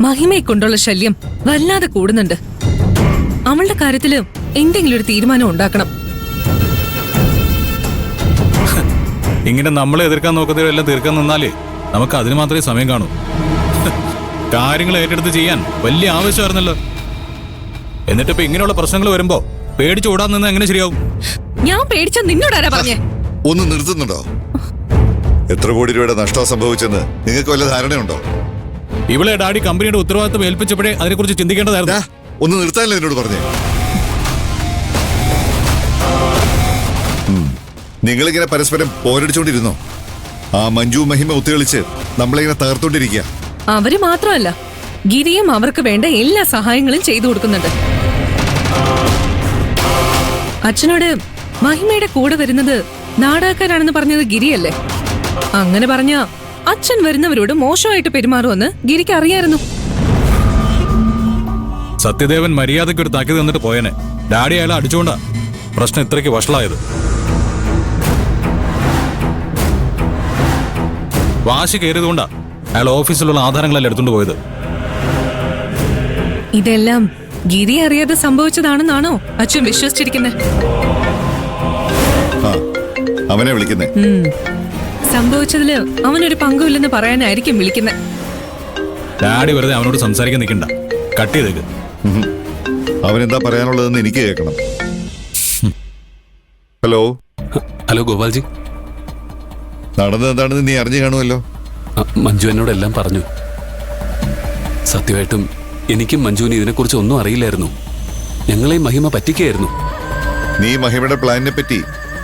മഹിമയെ കൊണ്ടുള്ള ശല്യം വല്ലാതെ കൂടുന്നുണ്ട്. അവളുടെ കാര്യത്തില് എന്തെങ്കിലും ഒരു തീരുമാനം ഉണ്ടാക്കണം. ഇങ്ങനെ നമ്മളെ എതിർക്കാൻ നോക്കുന്നവരെല്ലാം തീർക്കാൻ നിന്നാലേ നമുക്ക് അതിന് മാത്രമേ സമയം കാണൂ. കാര്യങ്ങൾ ഏറ്റെടുത്ത് ചെയ്യാൻ വലിയ ആവശ്യമായിരുന്നല്ലോ. എന്നിട്ടിപ്പോ ഇങ്ങനെയുള്ള പ്രശ്നങ്ങൾ വരുമ്പോ പേടിച്ച് ഓടാൻ നിന്ന് എങ്ങനെ ശരിയാവും? ഞാൻ പേടിച്ച നിന്നോടാരാ പറഞ്ഞേ? ഒന്ന് നിർത്തുന്നുണ്ടോ? എത്ര കോടി രൂപയുടെ നഷ്ടം സംഭവിച്ചെന്ന് നിങ്ങൾക്ക് വല്ല ധാരണയുണ്ടോ? ഇവിടെ ഡാഡി കമ്പനിയുടെ ഉത്തരവാദിത്വം ഏൽപ്പിച്ചപ്പോഴേ അതിനെക്കുറിച്ച് ചിന്തിക്കേണ്ടതായിരുന്നു. ഒന്ന് നിർത്താനല്ലേ എന്നോട് പറഞ്ഞേ? നിങ്ങളിങ്ങനെ പരസ്പരം പോരടിച്ചോണ്ടിരുന്നോ? ആ മഞ്ജു മഹിമ ഒത്തുകളിച്ച് നമ്മളിങ്ങനെ തകർത്തോണ്ടിരിക്കുക. അവര് മാത്രമല്ല, ഗിരിയും അവർക്ക് വേണ്ട എല്ലാ സഹായങ്ങളും ചെയ്തു കൊടുക്കുന്നുണ്ട്. അച്ഛനോട് മഹിമയുടെ കൂടെ വരുന്നത് നാടകക്കാരാണെന്ന് പറഞ്ഞത് ഗിരിയല്ലേ? അങ്ങനെ പറഞ്ഞ അച്ഛൻ വരുന്നവരോട് മോശമായിട്ട് പെരുമാറുമെന്ന് ഗിരിക്ക് അറിയായിരുന്നു. സത്യദേവൻ മര്യാദയ്ക്ക് ഒരു താക്കി തന്നിട്ട് പോയനെ. ഡാഡി അയാളെ അടിച്ചുകൊണ്ടാ പ്രശ്നം ഇത്രയ്ക്ക് വഷളായത്. വാശി കയറിയതുകൊണ്ടാ അയാൾ ഓഫീസിലുള്ള ആധാരങ്ങളെല്ലാം എടുത്തുകൊണ്ട് പോയത്. ഇതെല്ലാം ഗിരി അറിയാതെ സംഭവിച്ചതാണെന്നാണോ അച്ഛൻ വിശ്വസിച്ചിരിക്കുന്നത്? അവനെ വിളിക്കുന്നേ. സംഭവിച്ചതില് അവനൊരു പങ്കുമില്ലെന്ന് പറയാനായിരിക്കും വിളിക്കുന്നത്. ഡാഡി വെറുതെ അവനോട് സംസാരിക്കാൻ നിൽക്കണ്ട, കട്ട് ചെയ്തേക്ക്. അവനെന്താ പറയാനുള്ളതെന്ന് എനിക്ക് കേൾക്കണം. ഹലോ ഹലോ ഗോപാൽജി, നടന്നത് എന്താണെന്ന് നീ അറിഞ്ഞു കാണുമല്ലോ. മഞ്ജു എന്നോടെല്ലാം പറഞ്ഞു. സത്യമായിട്ടും എനിക്കും മഞ്ജുവിന് ഇതിനെക്കുറിച്ച് ഒന്നും അറിയില്ലായിരുന്നു. ഞങ്ങളെ മഹിമ പറ്റിക്കുകയായിരുന്നു. നീ മഹിമയുടെ പ്ലാനിനെ പറ്റി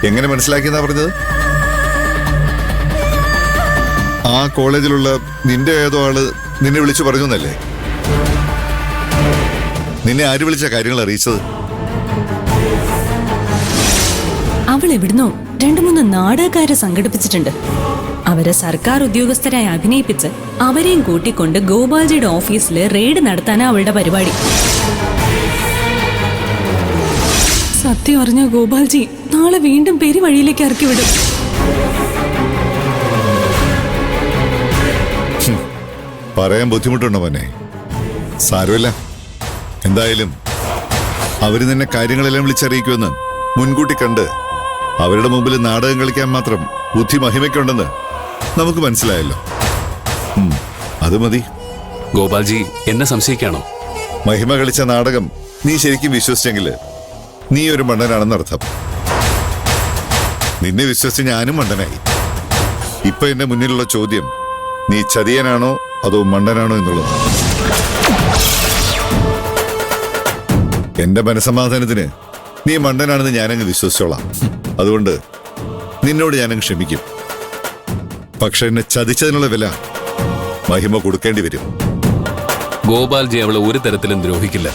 എങ്ങനെ മനസ്സിലാക്കിയെന്നാ പറഞ്ഞത്? ആ കോളേജിലുള്ള നിന്റെ ഏതോ ആള് നിന്നെ വിളിച്ചു പറഞ്ഞു എന്നല്ലേ? നിന്നെ ആര് വിളിച്ച കാര്യങ്ങൾ അറിയിച്ചത്? അവൾ എവിടുന്നോ 2-3 നാടകക്കാരെ സംഘടിപ്പിച്ചിട്ടുണ്ട്. അവരെ സർക്കാർ ഉദ്യോഗസ്ഥരായി അഭിനയിപ്പിച്ച് അവരെയും കൂട്ടിക്കൊണ്ട് ഗോപാൽജിയുടെ ഓഫീസില് റെയ്ഡ് നടത്താനാ അവളുടെ പരിപാടി. സത്യം അറിഞ്ഞ ഗോപാൽജി നാളെ വീണ്ടും പേര് വഴിയിലേക്ക് ഇറക്കി വിടും. പറയാൻ ബുദ്ധിമുട്ടുണ്ടോ മോനെ? സാരമില്ല, എന്തായാലും അവര് നിന്നെ കാര്യങ്ങളെല്ലാം വിളിച്ചറിയിക്കുമെന്ന് മുൻകൂട്ടി കണ്ട് അവരുടെ മുമ്പിൽ നാടകം കളിക്കാൻ മാത്രം ബുദ്ധി മഹിമയ്ക്കുണ്ടെന്ന് നമുക്ക് മനസ്സിലായല്ലോ. അത് മതി. ഗോപാൽജി എന്നെ സംശയിക്കാണോ? മഹിമ കളിച്ച നാടകം നീ ശരിക്കും വിശ്വസിച്ചെങ്കിൽ നീ ഒരു മണ്ടനാണെന്നർത്ഥം. നിന്നെ വിശ്വസിച്ച് ഞാനും മണ്ടനായി. ഇപ്പൊ എന്റെ മുന്നിലുള്ള ചോദ്യം, നീ ചതിയനാണോ അതോ മണ്ടനാണോ എന്നുള്ളത്. എന്റെ മനസമാധാനത്തിന് നീ മണ്ടനാണെന്ന് ഞാനങ്ങ് വിശ്വസിച്ചോളാം. അതുകൊണ്ട് നിന്നോട് ഞാനങ്ങ് ക്ഷമിക്കും. പക്ഷെ എന്നെ ചതിച്ചതിനുള്ള വില മഹിമ കൊടുക്കേണ്ടി വരും. ഗോപാൽജി അവളെ ഒരു തരത്തിലും ദ്രോഹിക്കില്ല.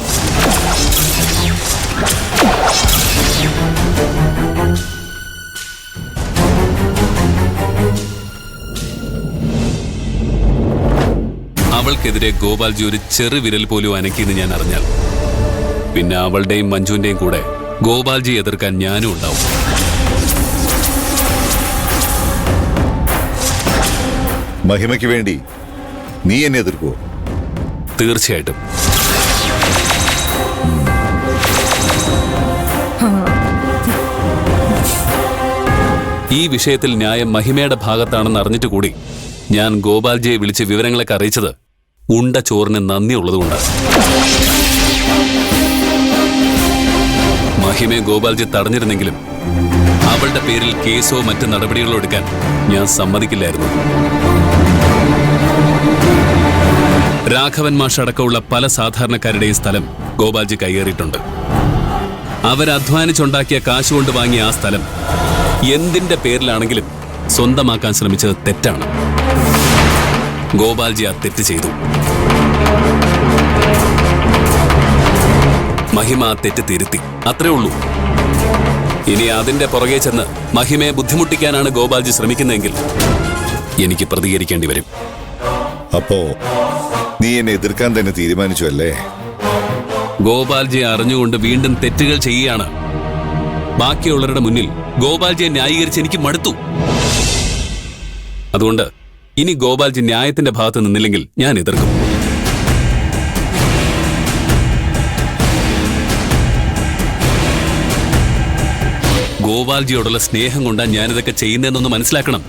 അവൾക്കെതിരെ ഗോപാൽജി ഒരു ചെറു വിരൽ പോലും അനക്കിയെന്ന് ഞാൻ അറിഞ്ഞാൽ പിന്നെ അവളുടെയും മഞ്ജുവിന്റെയും കൂടെ ഗോപാൽജി എതിർക്കാൻ ഞാനും ഉണ്ടാവും. മഹിമയ്ക്ക് വേണ്ടി നീ എന്നെ എതിർക്കുവോ? തീർച്ചയായിട്ടും. ഈ വിഷയത്തിൽ ന്യായം മഹിമയുടെ ഭാഗത്താണെന്ന് അറിഞ്ഞിട്ട് കൂടി ഞാൻ ഗോപാൽജിയെ വിളിച്ച് വിവരങ്ങളൊക്കെ അറിയിച്ചത് ഉണ്ട ചോറിന് നന്ദിയുള്ളതുകൊണ്ടാണ്. മഹിമയെ ഗോപാൽജി തടഞ്ഞിരുന്നെങ്കിലും അവളുടെ പേരിൽ കേസോ മറ്റ് നടപടികളോ എടുക്കാൻ ഞാൻ സമ്മതിക്കില്ലായിരുന്നു. രാഘവൻ മാഷ് അടക്കമുള്ള പല സാധാരണക്കാരുടെയും സ്ഥലം ഗോപാൽജി കൈയേറിയിട്ടുണ്ട്. അവരധ്വാനിച്ചുണ്ടാക്കിയ കാശുകൊണ്ട് വാങ്ങിയ ആ സ്ഥലം എന്തിന്റെ പേരിലാണെങ്കിലും സ്വന്തമാക്കാൻ ശ്രമിച്ചത് തെറ്റാണ്. ഗോപാൽജി ആ തെറ്റ് ചെയ്തു. മഹിമ ആ തെറ്റ് തിരുത്തി, അത്രേ ഉള്ളൂ. ഇനി അതിന്റെ പുറകെ ചെന്ന് മഹിമയെ ബുദ്ധിമുട്ടിക്കാനാണ് ഗോപാൽജി ശ്രമിക്കുന്നതെങ്കിൽ എനിക്ക് പ്രതികരിക്കേണ്ടി വരും. അപ്പോ നീ എന്നെ എതിർക്കാൻ തന്നെ തീരുമാനിച്ചു അല്ലേ? ഗോപാൽജി അറിഞ്ഞുകൊണ്ട് വീണ്ടും തെറ്റുകൾ ചെയ്യുകയാണ്. ബാക്കിയുള്ളവരുടെ മുന്നിൽ ഗോപാൽജിയെ ന്യായീകരിച്ച് എനിക്ക് മടുത്തു. അതുകൊണ്ട് ഇനി ഗോപാൽജി ന്യായത്തിന്റെ ഭാഗത്ത് നിന്നില്ലെങ്കിൽ ഞാൻ എതിർക്കും. ഗോപാൽജിയോടുള്ള സ്നേഹം കൊണ്ടാ ഞാനിതൊക്കെ ചെയ്യുന്നതെന്നൊന്ന് മനസ്സിലാക്കണം.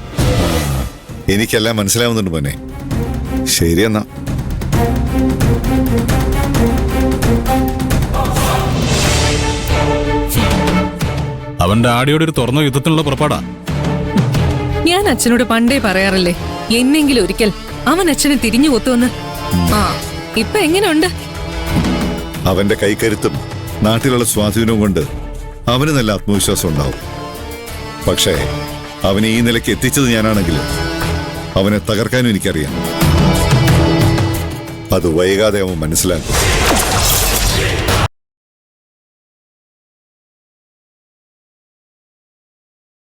എനിക്കെല്ലാം മനസ്സിലാവുന്നുണ്ട് മോനെ. ശരിയെന്നാ. അവന്റെ ആടിയോട് ഒരു തുറന്ന യുദ്ധത്തിനുള്ള പുറപ്പാടാ. ഞാൻ അച്ഛനോട് പണ്ടേ പറയാറില്ലേ, എന്നെങ്കിലും ഒരിക്കൽ അവൻ അച്ഛനെ തിരിഞ്ഞു കൊത്തുവന്ന്. ആ, ഇപ്പൊ എങ്ങനെയുണ്ട്? അവന്റെ കൈക്കരുത്തും നാട്ടിലുള്ള സ്വാധീനവും കൊണ്ട് അവന് നല്ല ആത്മവിശ്വാസം ഉണ്ടാവും. പക്ഷേ അവനെ ഈ നിലയ്ക്ക് എത്തിച്ചത് ഞാനാണെങ്കിൽ അവനെ തകർക്കാനും എനിക്കറിയാം. അത് വൈകാതെ അവൻ മനസ്സിലാക്കും.